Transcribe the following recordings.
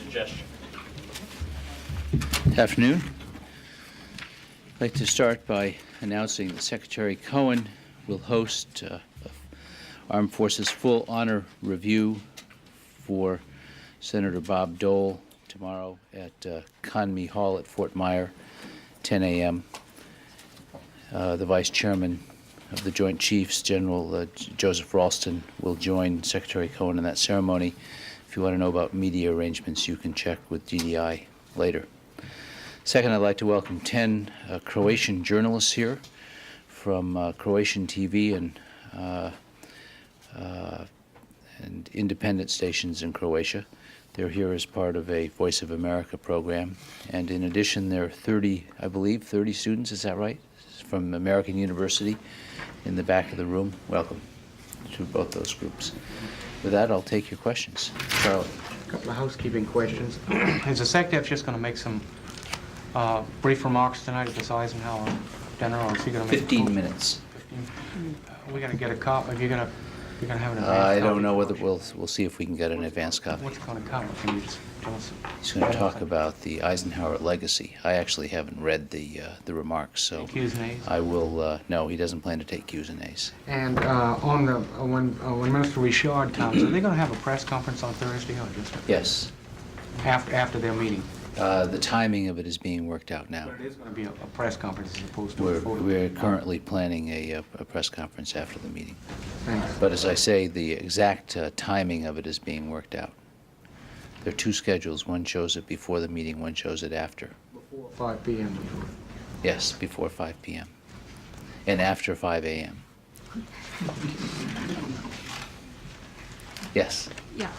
suggestion. Good afternoon. I'd like to start by announcing that Secretary Cohen will host Armed Forces Full Honor Review for Senator Bob Dole tomorrow at Conmee Hall at Fort Myer, 10 a.m. The Vice Chairman of the Joint Chiefs, General Joseph Ralston, will join Secretary Cohen in that ceremony. If you want to know about media arrangements, you can check with DDI later. Second, I'd like to welcome 10 Croatian journalists here from Croatian TV and independent stations in Croatia. They're here as part of a Voice of America program. And in addition, there are 30, I believe, 30 students, is that right, from American University in the back of the room. Welcome to both those groups. With that, I'll take your questions. Charlie. A couple of housekeeping questions. Is the Secretary just going to make some brief remarks tonight at this Eisenhower dinner, or is he going to make 15 minutes. 15? We're going to get a copy. You're going to have an advance I don't copy? know whether we'll see if we can get an advance copy. What's going to come? Can you just tell us? He's going to talk about the Eisenhower legacy. I actually haven't read the remarks, so Q's and A's? I will. No, he doesn't plan to take Q's and A's. And on the when Minister Richard comes, are they going to have a press conference on Thursday, or just Yes. after their meeting? The timing of it is being worked out now. But it is going to be a press conference as opposed to a photo. We're currently planning a press conference after the meeting. Thanks. But as I say, the exact timing of it is being worked out. There are two schedules. One shows it before the meeting, one shows it after. Before 5 p.m. Yes, before 5 p.m. and after 5 a.m. Yes. Yeah.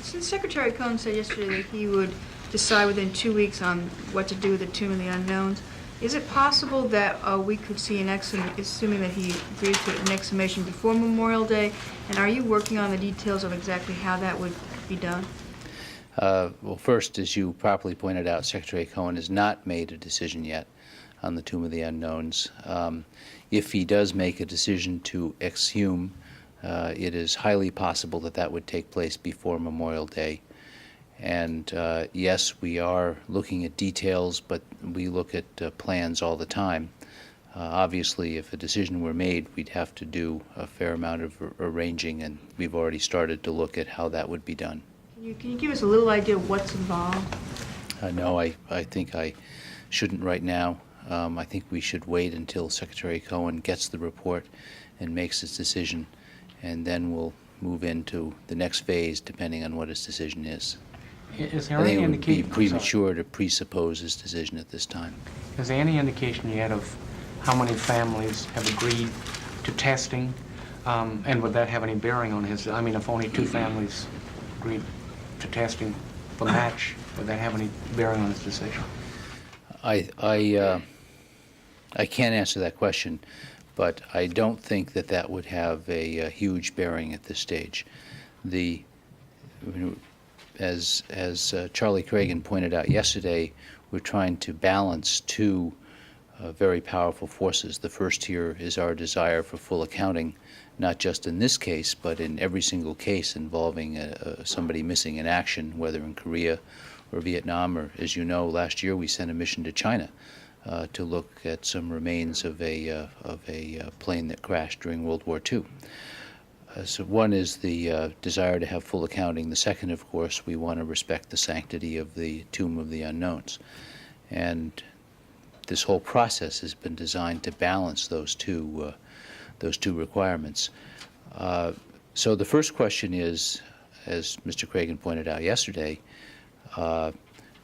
Since Secretary Cohen said yesterday that he would decide within 2 weeks on what to do with the Tomb of the Unknowns, is it possible that we could see an assuming that he agrees to an exhumation before Memorial Day? And are you working on the details of exactly how that would be done? Well, first, as you properly pointed out, Secretary Cohen has not made a decision yet on the Tomb of the Unknowns. If he does make a decision to exhume, it is highly possible that that would take place before Memorial Day. And yes, we are looking at details, but we look at plans all the time. Obviously, if a decision were made, we'd have to do a fair amount of arranging, and we've already started to look at how that would be done. Can you give us a little idea of what's involved? No, I think I shouldn't right now. I think we should wait until Secretary Cohen gets the report and makes his decision, and then we'll move into the next phase depending on what his decision is. Is there I think any it would be indication? premature to presuppose his decision at this time. Is there any indication yet of how many families have agreed to testing? And would that have any bearing on his, I mean, if only 2 families agreed to testing the match, would that have any bearing on his decision? I can't answer that question, but I don't think that that would have a huge bearing at this stage. As Charlie Cragen pointed out yesterday, we're trying to balance 2 very powerful forces. The first here is our desire for full accounting, not just in this case, but in every single case involving somebody missing in action, whether in Korea or Vietnam, or, as you know, last year we sent a mission to China to look at some remains of a plane that crashed during World War II. So one is the desire to have full accounting. The second, of course, we want to respect the sanctity of the Tomb of the Unknowns. And this whole process has been designed to balance those two requirements. So the first question is, as Mr. Cragen pointed out yesterday,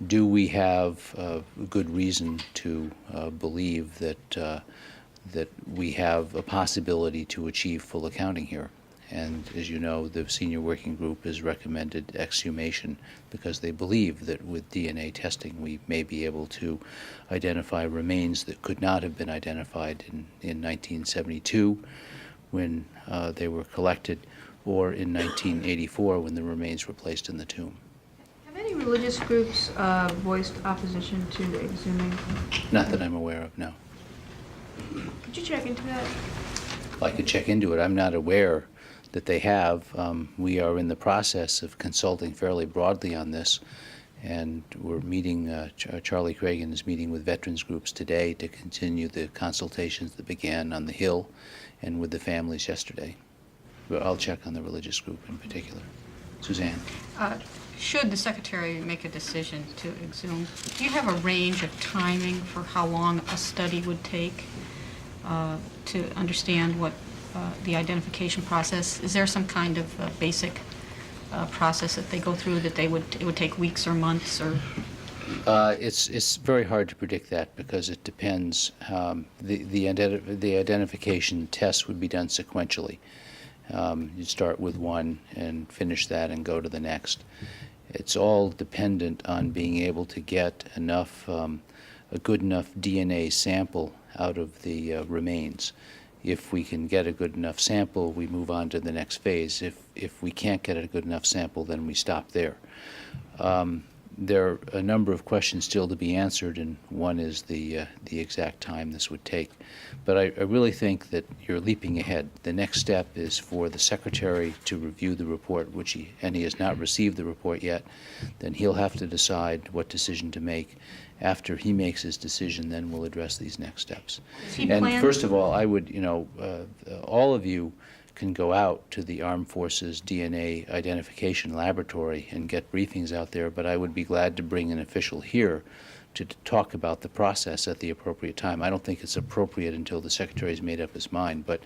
do we have good reason to believe that we have a possibility to achieve full accounting here? And as you know, the senior working group has recommended exhumation because they believe that with DNA testing we may be able to identify remains that could not have been identified in 1972 when they were collected, or in 1984 when the remains were placed in the tomb. Have any religious groups voiced opposition to exhuming? Not that I'm aware of, no. Could you check into that? I could check into it. I'm not aware that they have. We are in the process of consulting fairly broadly on this, and we're meeting, Charlie Cragen is meeting with veterans groups today to continue the consultations that began on the Hill and with the families yesterday. But I'll check on the religious group in particular. Suzanne? Should the Secretary make a decision to exhume, do you have a range of timing for how long a study would take to understand what the identification process? Is there some kind of basic process that they go through that it would take weeks or months or? It's very hard to predict that because it depends. The identification tests would be done sequentially. You start with one and finish that and go to the next. It's all dependent on being able to get enough, a good enough DNA sample out of the remains. If we can get a good enough sample, we move on to the next phase. If we can't get a good enough sample, then we stop there. There are a number of questions still to be answered, and one is the exact time this would take. But I really think that you're leaping ahead. The next step is for the Secretary to review the report, he has not received the report yet. Then he'll have to decide what decision to make. After he makes his decision, then we'll address these next steps. And first of all, I would, all of you can go out to the Armed Forces DNA Identification Laboratory and get briefings out there, but I would be glad to bring an official here to talk about the process at the appropriate time. I don't think it's appropriate until the Secretary's made up his mind, but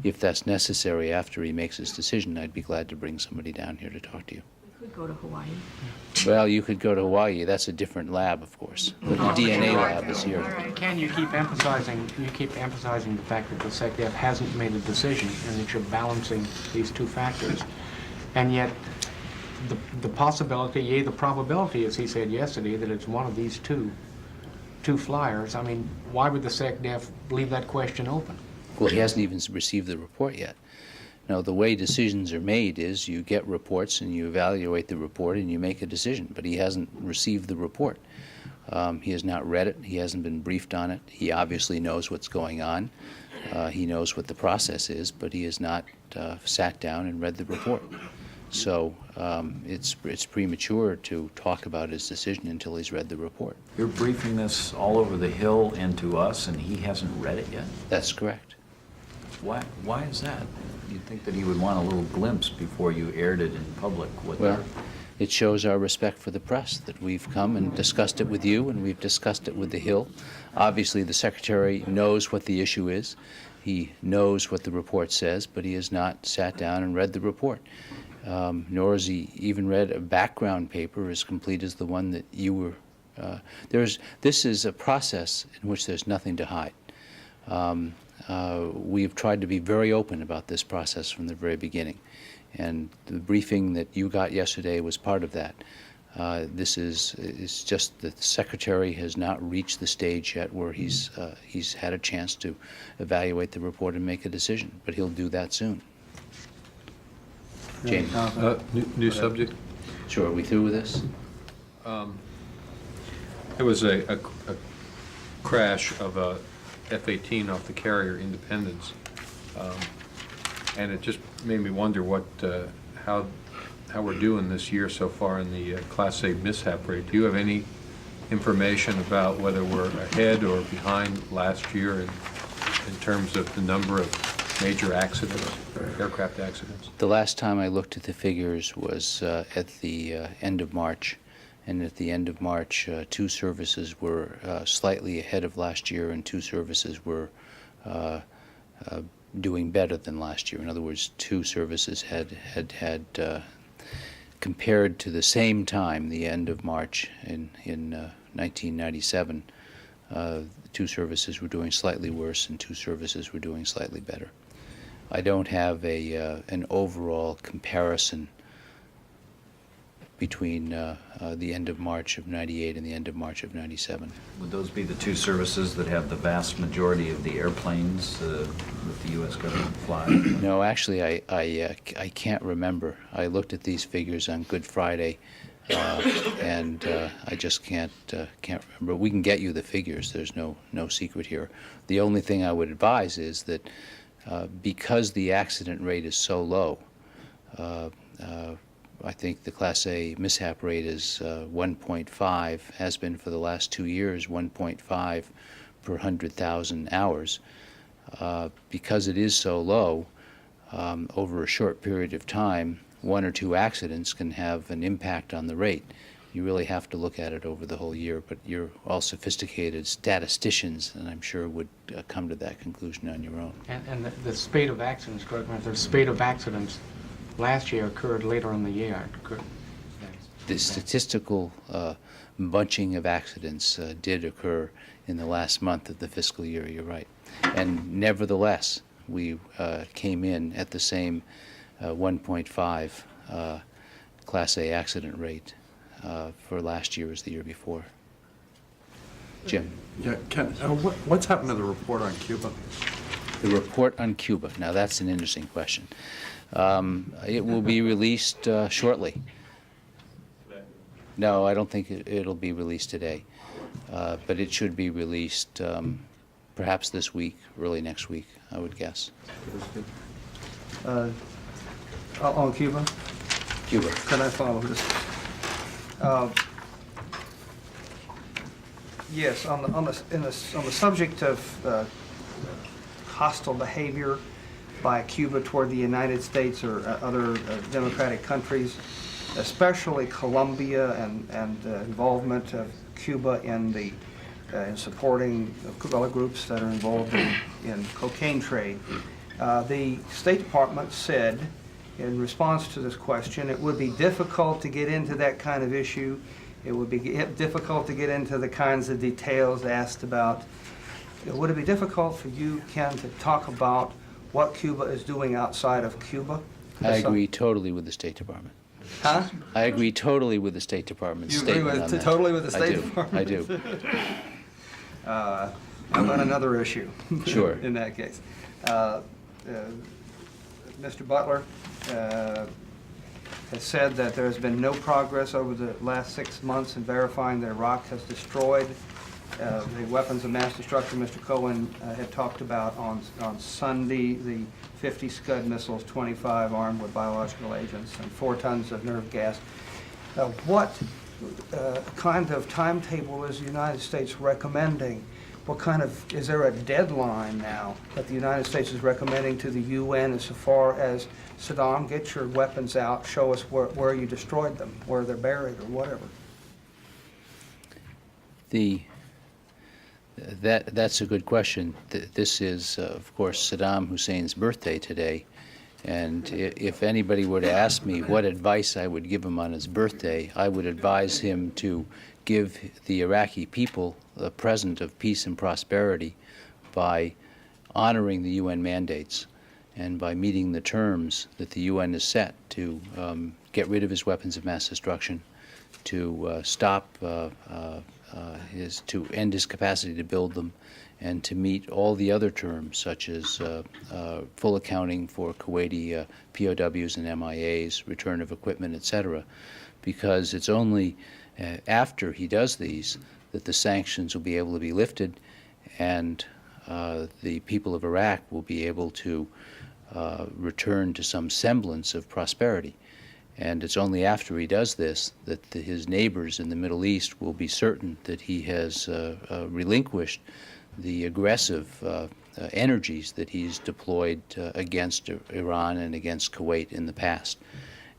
if that's necessary after he makes his decision, I'd be glad to bring somebody down here to talk to you. We could go to Hawaii. Well, you could go to Hawaii. That's a different lab, of course. But the DNA lab is here. Ken, you keep emphasizing the fact that the SecDef hasn't made a decision and that you're balancing these two factors. And yet, the possibility, yea, the probability, as he said yesterday, that it's one of these two flyers. I mean, why would the SecDef leave that question open? Well, he hasn't even received the report yet. Now, the way decisions are made is you get reports and you evaluate the report and you make a decision, but he hasn't received the report. He has not read it. He hasn't been briefed on it. He obviously knows what's going on. He knows what the process is, but he has not sat down and read the report. So it's premature to talk about his decision until he's read the report. You're briefing this all over the Hill and to us, and he hasn't read it yet? That's correct. Why is that? You'd think that he would want a little glimpse before you aired it in public. Well, it shows our respect for the press that we've come and discussed it with you, and we've discussed it with the Hill. Obviously, the Secretary knows what the issue is. He knows what the report says, but he has not sat down and read the report. Nor has he even read a background paper as complete as the one that you were. This is a process in which there's nothing to hide. We've tried to be very open about this process from the very beginning, and the briefing that you got yesterday was part of that. This is just that the Secretary has not reached the stage yet where he's had a chance to evaluate the report and make a decision, but he'll do that soon. James. New subject. Sure, are we through with this? There was a crash of a F-18 off the carrier Independence, and it just made me wonder how we're doing this year so far in the Class A mishap rate. Do you have any information about whether we're ahead or behind last year in terms of the number of major accidents, aircraft accidents? The last time I looked at the figures was at the end of March. And at the end of March, two services were slightly ahead of last year, and two services were doing better than last year. In other words, two services had compared to the same time, the end of March in 1997, two services were doing slightly worse, and two services were doing slightly better. I don't have an overall comparison between the end of March of '98 and the end of March of '97. Would those be the two services that have the vast majority of the airplanes that the U.S. government flies? No, actually, I can't remember. I looked at these figures on Good Friday, and I just can't remember. We can get you the figures. There's no secret here. The only thing I would advise is that because the accident rate is so low, I think the Class A mishap rate is 1.5, has been for the last 2 years, 1.5 per 100,000 hours. Because it is so low, over a short period of time, 1 or 2 accidents can have an impact on the rate. You really have to look at it over the whole year, but you're all sophisticated statisticians, and I'm sure would come to that conclusion on your own. And the spate of accidents, correct me, the spate of accidents last year occurred later in the year. The statistical bunching of accidents did occur in the last month of the fiscal year, you're right. And nevertheless, we came in at the same 1.5 Class A accident rate for last year as the year before. Jim? Yeah, Ken, what's happened to the report on Cuba? The report on Cuba. Now, that's an interesting question. It will be released shortly. No, I don't think it'll be released today, but it should be released perhaps this week, early next week, I would guess. On Cuba? Cuba. Can I follow this? Yes, on the subject of hostile behavior by Cuba toward the United States or other democratic countries, especially Colombia and involvement of Cuba in supporting guerrilla groups that are involved in cocaine trade. The State Department said, in response to this question, it would be difficult to get into that kind of issue. It would be difficult to get into the kinds of details asked about. Would it be difficult for you, Ken, to talk about what Cuba is doing outside of Cuba? I agree totally with the State Department. Huh? I agree totally with the State Department's You agree statement on that. totally with the State I do. Department? I do. How about another issue? Sure. In that case. Mr. Butler has said that there has been no progress over the last 6 months in verifying that Iraq has destroyed the weapons of mass destruction. Mr. Cohen had talked about on Sunday the 50 Scud missiles, 25 armed with biological agents, and 4 tons of nerve gas. What kind of timetable is the United States recommending? Is there a deadline now that the United States is recommending to the UN as far as Saddam, get your weapons out, show us where you destroyed them, where they're buried or whatever? That's a good question. This is, of course, Saddam Hussein's birthday today, and if anybody were to ask me what advice I would give him on his birthday, I would advise him to give the Iraqi people a present of peace and prosperity by honoring the UN mandates and by meeting the terms that the UN has set to get rid of his weapons of mass destruction, to to end his capacity to build them, and to meet all the other terms, such as full accounting for Kuwaiti POWs and MIAs, return of equipment, etc. Because it's only after he does these that the sanctions will be able to be lifted, and the people of Iraq will be able to return to some semblance of prosperity. And it's only after he does this that his neighbors in the Middle East will be certain that he has relinquished the aggressive energies that he's deployed against Iran and against Kuwait in the past,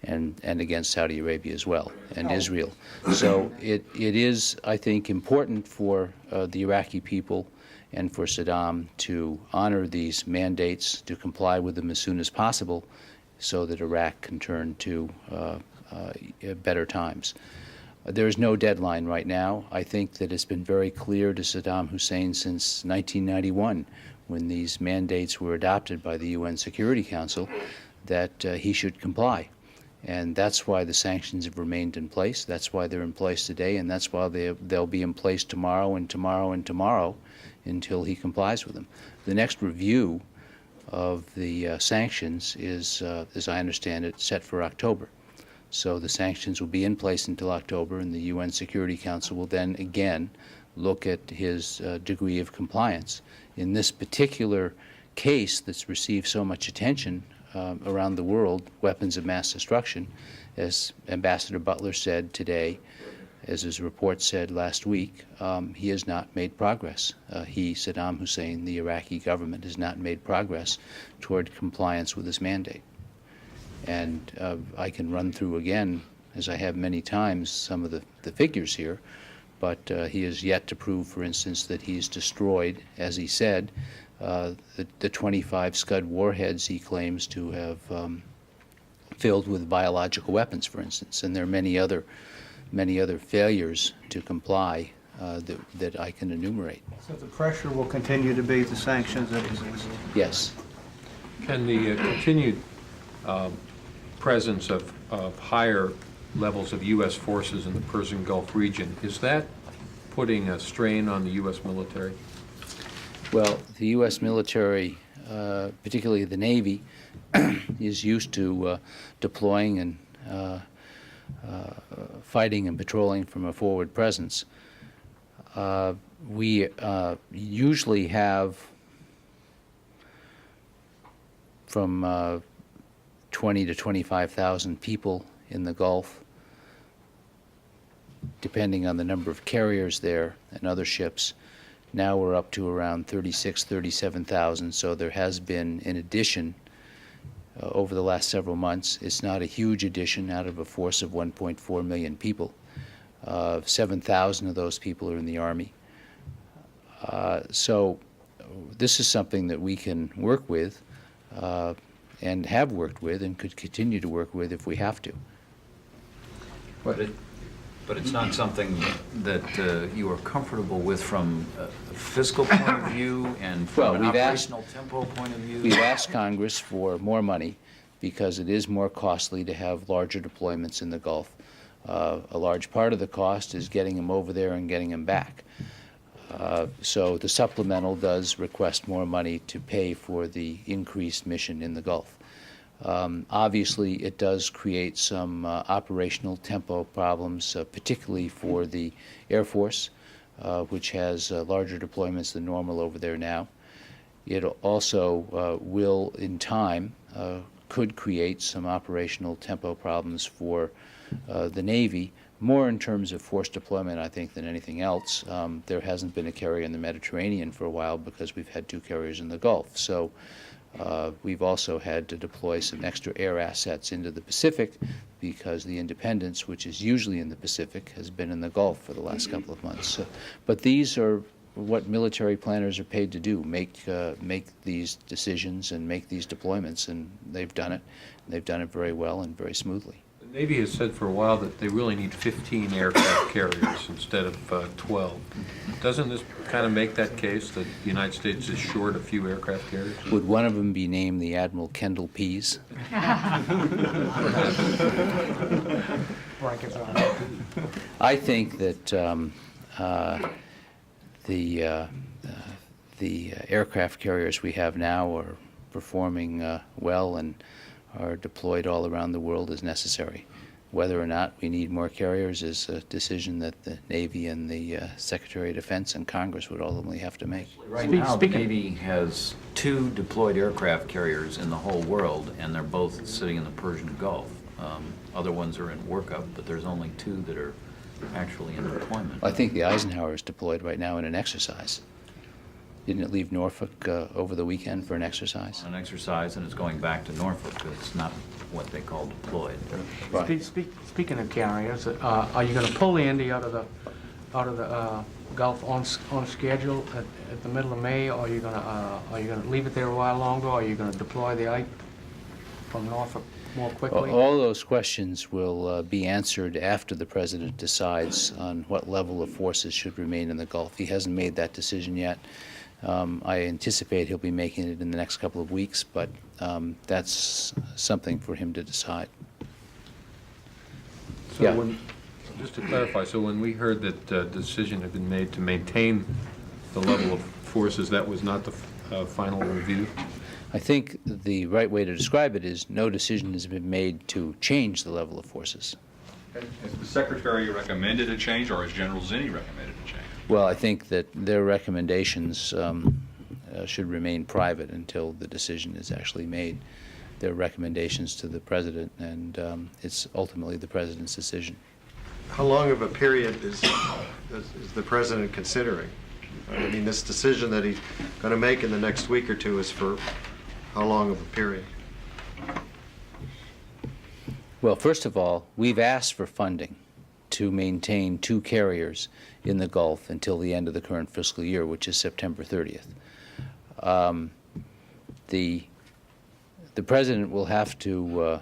and against Saudi Arabia as well, and Israel. So it is, I think, important for the Iraqi people and for Saddam to honor these mandates, to comply with them as soon as possible, so that Iraq can turn to better times. There is no deadline right now. I think that it's been very clear to Saddam Hussein since 1991, when these mandates were adopted by the UN Security Council, that he should comply. And that's why the sanctions have remained in place. That's why they're in place today, and that's why they'll be in place tomorrow and tomorrow and tomorrow until he complies with them. The next review of the sanctions is, as I understand it, set for October. So the sanctions will be in place until October, and the UN Security Council will then again look at his degree of compliance. In this particular case that's received so much attention, around the world weapons of mass destruction. As Ambassador Butler said today, as his report said last week, he has not made progress. Saddam Hussein, the Iraqi government, has not made progress toward compliance with this mandate. And I can run through again, as I have many times, some of the figures here, but he has yet to prove, for instance, that he's destroyed, as he said, the 25 Scud warheads he claims to have filled with biological weapons, for instance. And there are many other failures to comply that I can enumerate. So the pressure will continue to be the sanctions that exist? Yes. Can the continued presence of higher levels of U.S. forces in the Persian Gulf region, is that putting a strain on the U.S. military? Well, the U.S. military, particularly the Navy, is used to deploying and fighting and patrolling from a forward presence. We usually have from 20 to 25,000 people in the Gulf, depending on the number of carriers there and other ships. Now we're up to around 36,000, 37,000, so there has been an addition over the last several months. It's not a huge addition out of a force of 1.4 million people. 7,000 of those people are in the Army. So this is something that we can work with and have worked with and could continue to work with if we have to. But it's not something that you are comfortable with from a fiscal point of view and from an operational tempo point of view? We've asked Congress for more money because it is more costly to have larger deployments in the Gulf. A large part of the cost is getting them over there and getting them back. So the supplemental does request more money to pay for the increased mission in the Gulf. Obviously, it does create some operational tempo problems, particularly for the Air Force, which has larger deployments than normal over there now. It also will, in time, could create some operational tempo problems for the Navy, more in terms of force deployment, I think, than anything else. There hasn't been a carrier in the Mediterranean for a while because we've had 2 carriers in the Gulf. So we've also had to deploy some extra air assets into the Pacific because the Independence, which is usually in the Pacific, has been in the Gulf for the last couple of months. But these are what military planners are paid to do, make these decisions and make these deployments, and they've done it. And they've done it very well and very smoothly. The Navy has said for a while that they really need 15 aircraft carriers instead of 12. Doesn't this kind of make that case that the United States is short a few aircraft carriers? Would one of them be named the Admiral Kendall Pease? I think that the aircraft carriers we have now are performing well and are deployed all around the world as necessary. Whether or not we need more carriers is a decision that the Navy and the Secretary of Defense and Congress would ultimately have to make. Right now, the Navy has 2 deployed aircraft carriers in the whole world, and they're both sitting in the Persian Gulf. Other ones are in workup, but there's only 2 that are actually in deployment. I think the Eisenhower is deployed right now in an exercise. Didn't it leave Norfolk over the weekend for an exercise? An exercise, and it's going back to Norfolk, but it's not what they call deployed. Right. Speaking of carriers, are you going to pull the Indy out of the Gulf on schedule at the middle of May, or are you going to leave it there a while longer, or are you going to deploy the Ike from Norfolk more quickly? All those questions will be answered after the President decides on what level of forces should remain in the Gulf. He hasn't made that decision yet. I anticipate he'll be making it in the next couple of weeks, but that's something for him to decide. So Yeah. Just to clarify, so when we heard that the decision had been made to maintain the level of forces, that was not the final review? I think the right way to describe it is no decision has been made to change the level of forces. Has the Secretary recommended a change, or has General Zinni recommended a change? Well, I think that their recommendations should remain private until the decision is actually made. their recommendations to the President, and it's ultimately the President's decision. How long of a period is the President considering? I mean, this decision that he's going to make in the next week or two is for how long of a period? Well, first of all, we've asked for funding to maintain 2 carriers in the Gulf until the end of the current fiscal year, which is September 30th. The President will have to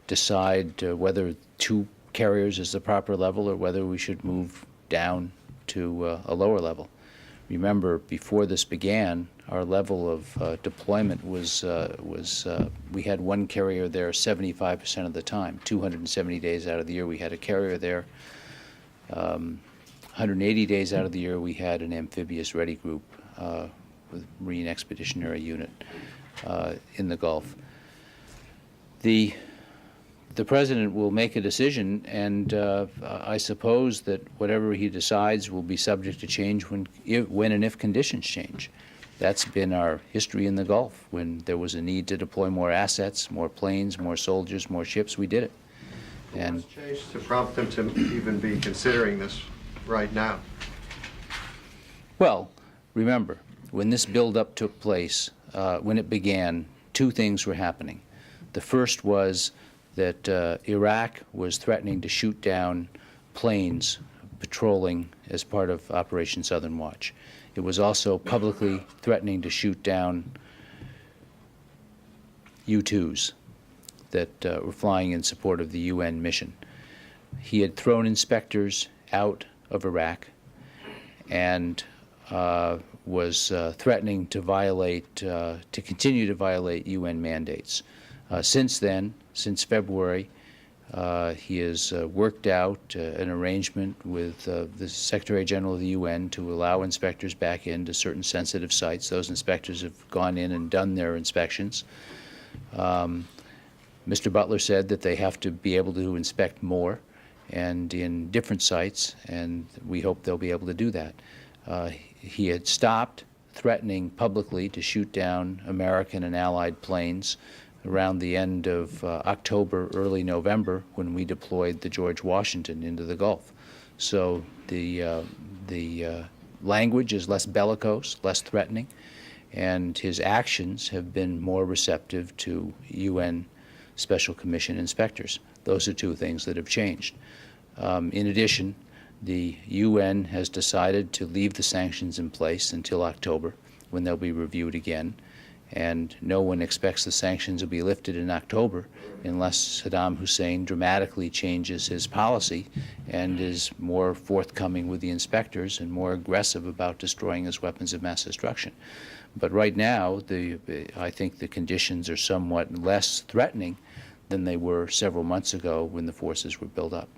decide whether 2 carriers is the proper level or whether we should move down to a lower level. Remember, before this began, our level of deployment was we had 1 carrier there 75% of the time. 270 days out of the year we had a carrier there. 180 days out of the year we had an amphibious ready group with Marine Expeditionary Unit in the Gulf. The President will make a decision, and I suppose that whatever he decides will be subject to change when and if conditions change. That's been our history in the Gulf. When there was a need to deploy more assets, more planes, more soldiers, more ships, we did it. And what's changed to prompt them to even be considering this right now? well, remember, when this buildup took place, when it began, 2 things were happening. The first was that Iraq was threatening to shoot down planes patrolling as part of Operation Southern Watch. It was also publicly threatening to shoot down U-2s that were flying in support of the UN mission. He had thrown inspectors out of Iraq and was threatening to continue to violate UN mandates. Since then, since February, he has worked out an arrangement with the Secretary General of the UN to allow inspectors back into certain sensitive sites. Those inspectors have gone in and done their inspections. Mr. Butler said that they have to be able to inspect more and in different sites, and we hope they'll be able to do that. He had stopped threatening publicly to shoot down American and Allied planes around the end of October, early November, when we deployed the George Washington into the Gulf. So the language is less bellicose, less threatening, and his actions have been more receptive to UN Special Commission inspectors. Those are 2 things that have changed. In addition, the UN has decided to leave the sanctions in place until October, when they'll be reviewed again. And no one expects the sanctions will be lifted in October unless Saddam Hussein dramatically changes his policy and is more forthcoming with the inspectors and more aggressive about destroying his weapons of mass destruction. But right now, I think the conditions are somewhat less threatening than they were several months ago when the forces were built up.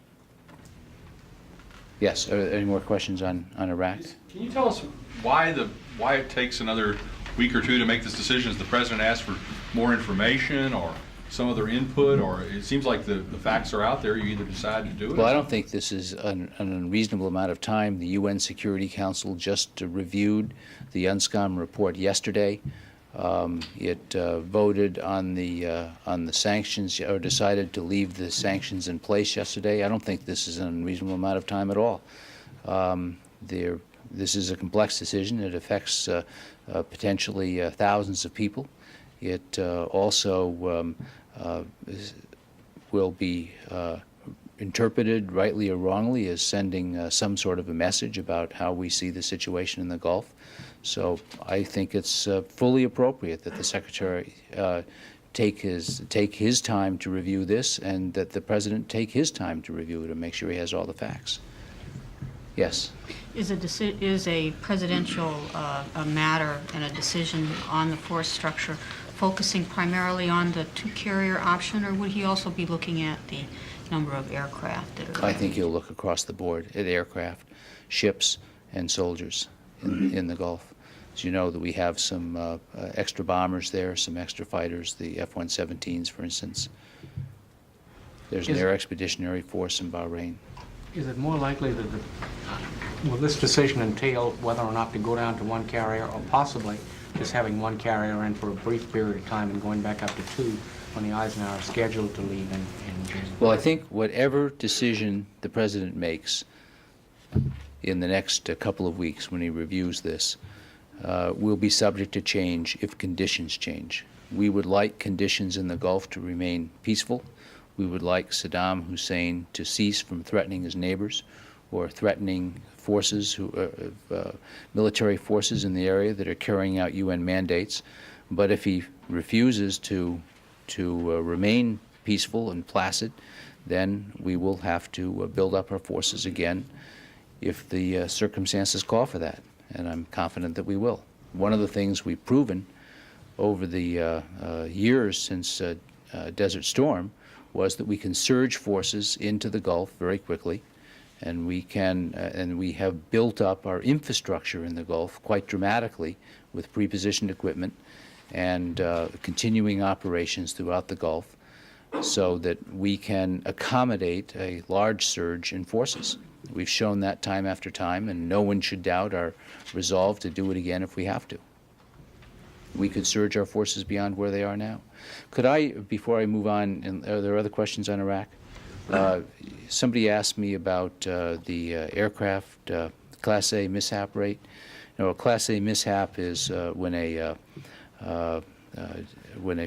Yes, are there any more questions on Iraq? Can you tell us why it takes another week or 2 to make this decision? Has the President asked for more information or some other input, or it seems like the facts are out there, you either decide to do it? Well, I don't think this is an unreasonable amount of time. The UN Security Council just reviewed the UNSCOM report yesterday. It voted on the sanctions, or decided to leave the sanctions in place yesterday. I don't think this is an unreasonable amount of time at all. This is a complex decision. It affects potentially thousands of people. It also will be interpreted, rightly or wrongly, as sending some sort of a message about how we see the situation in the Gulf. So I think it's fully appropriate that the Secretary take his time to review this, and that the President take his time to review it and make sure he has all the facts. Yes. Is a presidential matter and a decision on the force structure focusing primarily on the 2-carrier option, or would he also be looking at the number of aircraft that are I think he'll look across the board at aircraft, ships, and soldiers in the Gulf. As you know, that we have some extra bombers there, some extra fighters, the F-117s, for instance. There's an air expeditionary force in Bahrain. Is it more likely that will this decision entail whether or not to go down to 1 carrier, or possibly just having one carrier in for a brief period of time and going back up to two when the Eisenhower is scheduled to leave in June? Well, I think whatever decision the President makes in the next couple of weeks when he reviews this will be subject to change if conditions change. We would like conditions in the Gulf to remain peaceful. We would like Saddam Hussein to cease from threatening his neighbors or threatening forces, military forces in the area that are carrying out UN mandates. But if he refuses to remain peaceful and placid, then we will have to build up our forces again if the circumstances call for that, and I'm confident that we will. One of the things we've proven over the years since Desert Storm was that we can surge forces into the Gulf very quickly, and we have built up our infrastructure in the Gulf quite dramatically with prepositioned equipment and continuing operations throughout the Gulf, so that we can accommodate a large surge in forces. We've shown that time after time, and no one should doubt our resolve to do it again if we have to. We could surge our forces beyond where they are now. Could I, before I move on, and are there other questions on Iraq? Somebody asked me about the aircraft Class A mishap rate. You know, a Class A mishap is when a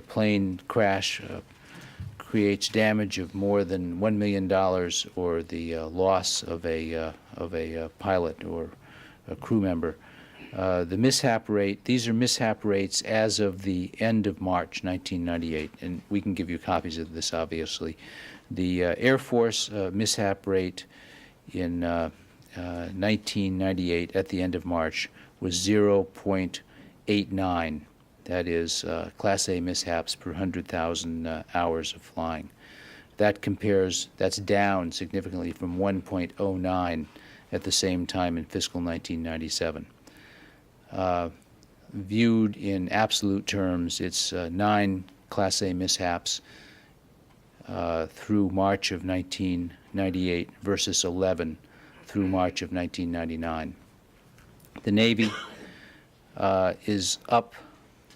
plane crash creates damage of more than $1 million or the loss of a pilot or a crew member. The mishap rate, these are mishap rates as of the end of March 1998, and we can give you copies of this, obviously. The Air Force mishap rate in 1998 at the end of March was 0.89. That is Class A mishaps per 100,000 hours of flying. That's down significantly from 1.09 at the same time in fiscal 1997. Viewed in absolute terms, it's 9 Class A mishaps through March of 1998 versus 11 through March of 1999. The Navy is up.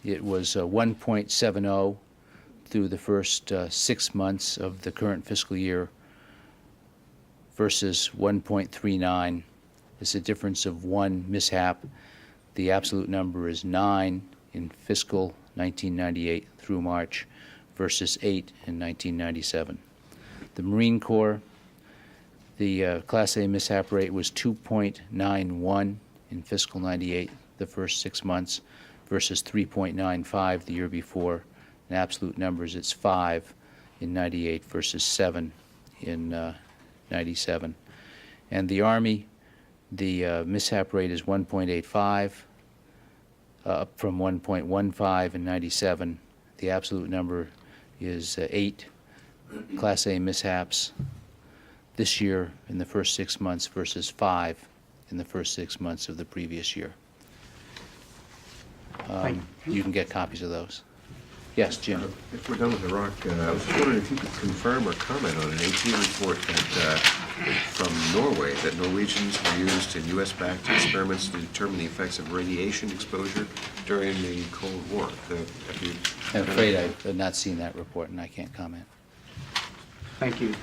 It was 1.70 through the first 6 months of the current fiscal year versus 1.39. It's a difference of 1 mishap. The absolute number is 9 in fiscal 1998 through March versus 8 in 1997. The Marine Corps, the Class A mishap rate was 2.91 in fiscal 98, the first 6 months, versus 3.95 the year before. In absolute numbers, it's 5 in 98 versus 7 in 97. And the Army, the mishap rate is 1.85, up from 1.15 in 97. The absolute number is 8 Class A mishaps this year in the first 6 months versus 5 in the first 6 months of the previous year. You can get copies of those. Yes, Jim. If we're done with Iraq, I was just wondering if you could confirm or comment on an AT report that, from Norway, that Norwegians were used in U.S.-backed experiments to determine the effects of radiation exposure during the Cold War. I'm afraid I've not seen that report, and I can't comment. Thank you.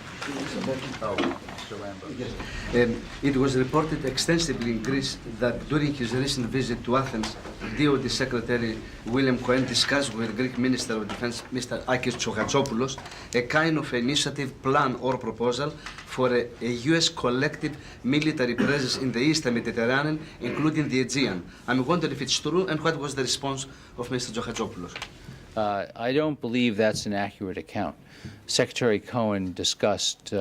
It was reported extensively in Greece that during his recent visit to Athens, DoD Secretary William Cohen discussed with Greek Minister of Defense Mr. Akis Tsogatopoulos a kind of initiative, plan or proposal for a U.S. collective military presence in the Eastern Mediterranean, including the Aegean. I'm wondering if it's true, and what was the response of Mr. Tsogatopoulos? I don't believe that's an accurate account. Secretary Cohen discussed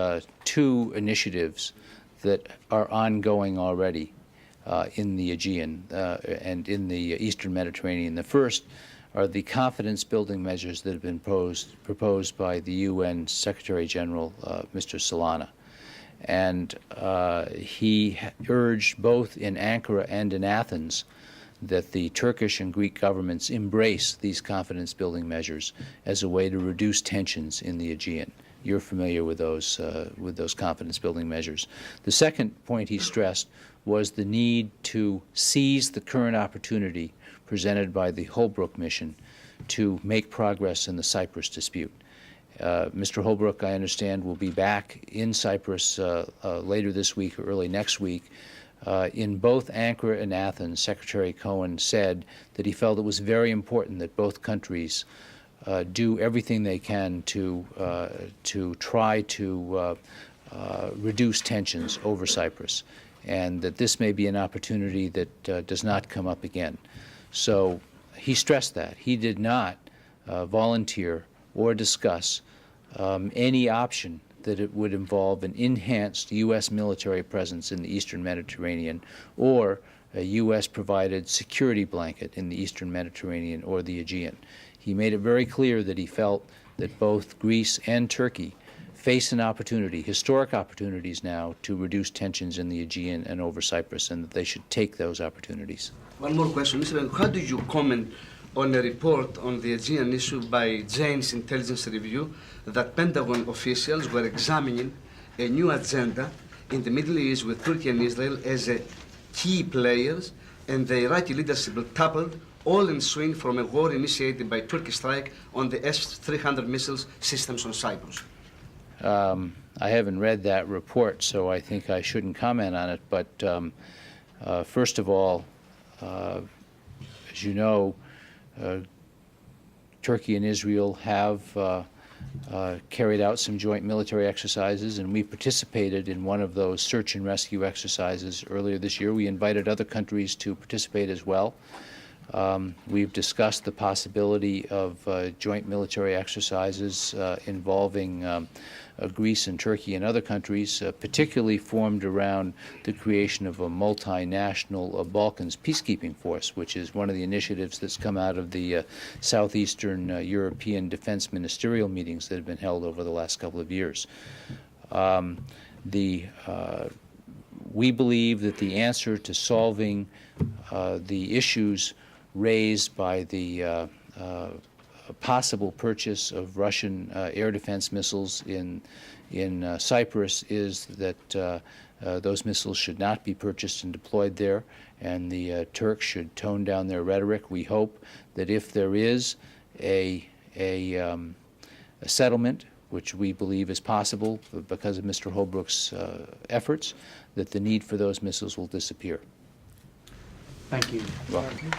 2 initiatives that are ongoing already in the Aegean and in the Eastern Mediterranean. The first are the confidence-building measures that have been proposed by the UN Secretary General, Mr. Solana. And he urged both in Ankara and in Athens that the Turkish and Greek governments embrace these confidence-building measures as a way to reduce tensions in the Aegean. You're familiar with those confidence-building measures. The second point he stressed was the need to seize the current opportunity presented by the Holbrooke mission to make progress in the Cyprus dispute. Mr. Holbrooke, I understand, will be back in Cyprus later this week or early next week. In both Ankara and Athens, Secretary Cohen said that he felt it was very important that both countries do everything they can to try to reduce tensions over Cyprus, and that this may be an opportunity that does not come up again. So he stressed that. He did not volunteer or discuss any option that it would involve an enhanced U.S. military presence in the Eastern Mediterranean or a U.S.-provided security blanket in the Eastern Mediterranean or the Aegean. He made it very clear that he felt that both Greece and Turkey face an opportunity, historic opportunities now, to reduce tensions in the Aegean and over Cyprus, and that they should take those opportunities. One more question. Mr. How do you comment on a report on the Aegean issue by Jane's Intelligence Review that Pentagon officials were examining a new agenda in the Middle East with Turkey and Israel as a key players, and the Iraqi leadership toppled, all ensuing from a war initiated by Turkish strike on the S-300 missiles systems on Cyprus? I haven't read that report, so I think I shouldn't comment on it. But first of all, as you know, Turkey and Israel have carried out some joint military exercises, and we participated in one of those search and rescue exercises earlier this year. We invited other countries to participate as well. We've discussed the possibility of joint military exercises involving Greece and Turkey and other countries, particularly formed around the creation of a multinational Balkans peacekeeping force, which is one of the initiatives that's come out of the southeastern European defense ministerial meetings that have been held over the last couple of years. We believe that the answer to solving the issues raised by the possible purchase of Russian air defense missiles in Cyprus is that those missiles should not be purchased and deployed there, and the Turks should tone down their rhetoric. We hope that if there is a settlement, which we believe is possible because of Mr. Holbrooke's efforts, that the need for those missiles will disappear. Thank you. Welcome.